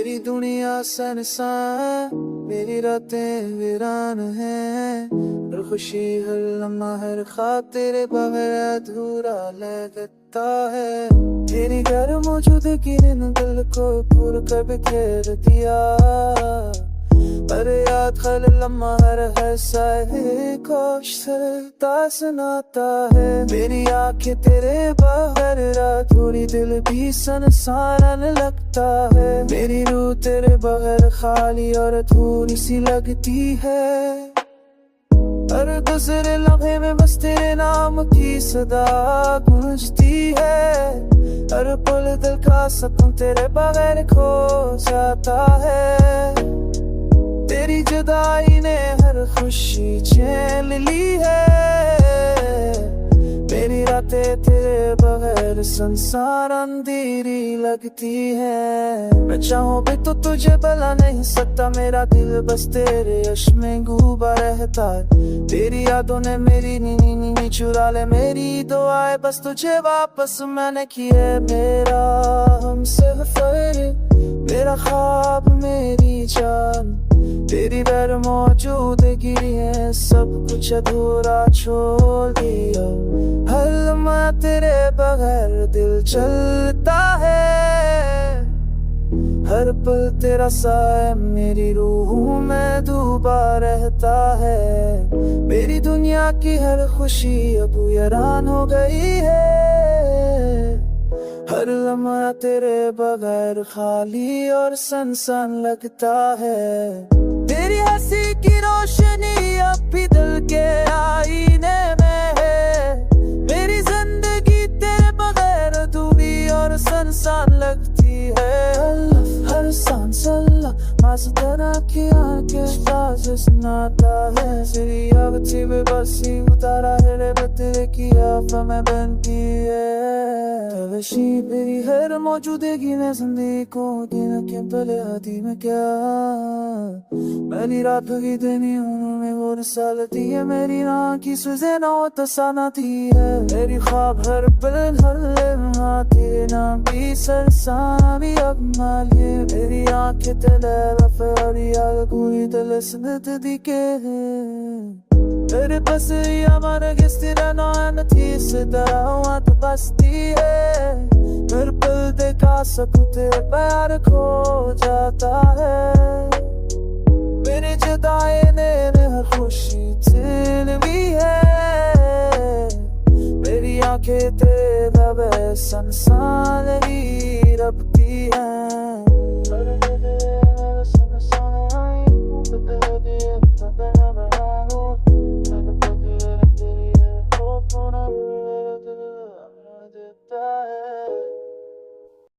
मेरी दुनिया सनसान, मेरी रातें वीरान हैं। हर खुशी हर लम्हा हर ख्वाब तेरे बगैर अधूरा लगता है। तेरी घर मौजूदगी ने दिल को पूर कर बिखेर दिया। पर याद हर लम्हा हर साए को सरता सुनाता है। मेरी आंखें तेरे बगैर थोड़ी दिल भी सनसान लगता है। मेरी रूह तेरे बगैर खाली और थोड़ी सी लगती है। हर दूसरे लम्हे में बस तेरे नाम की सदा गूंजती है। हर पल दिल का सुकून तेरे बगैर खो जाता है। तेरी जुदाई ने हर खुशी छीन ली है। मेरी रातें तेरे बगैर संसार अंधेरी लगती है। मैं चाहूं भी तो तुझे भला नहीं सकता। मेरा दिल बस तेरे यश में डूबा रहता है। तेरी यादों ने मेरी नींद चुरा ले। मेरी दुआएं बस तुझे वापस मैंने किए। मेरा हमसफर मेरा ख्वाब मेरी जान, तेरी गैर मौजूदगी है सब कुछ अधूरा छोड़ दिया। हर लम्हा तेरे बगैर दिल चलता है। हर पल तेरा साया मेरी रूह में डूबा रहता है। मेरी दुनिया की हर खुशी अब वीरान हो गई है। हर लम्हा तेरे बगैर खाली और सनसान लगता है। तेरी हंसी की रोशनी अब भी दिल के आईने में है। मेरी जिंदगी तेरे बगैर अधूरी और सनसान लगती है। हर सांस अल्लाह मासूम की आंखें साज सुनाता है। तेरी यादें बेबसी उतारा है रे तेरे की आफ में बनती है। तवशी मेरी हर मौजूदगी ने जिंदगी को दिन के भले हाथी में क्या। मेरी रात की देनी उन्होंने वो रसालती है। मेरी राह की सुजे ना तसाना थी है। मेरी ख्वाब हर पल हर लम्हा तेरे नाम की सरसामी अब मालिए। मेरी आंखें तेरे रफ़ारी आग पूरी तरह सनत दिखे है। तेरे बस हमारा तेरा नाम थी सदा तो बसती है। हर पल देखा सकूं तेरे प्यार खो जाता है। मेरे जुदाई ने हर खुशी छीन ली है। मेरी आंखें तेरे बगैर संसार ही रबती हैं।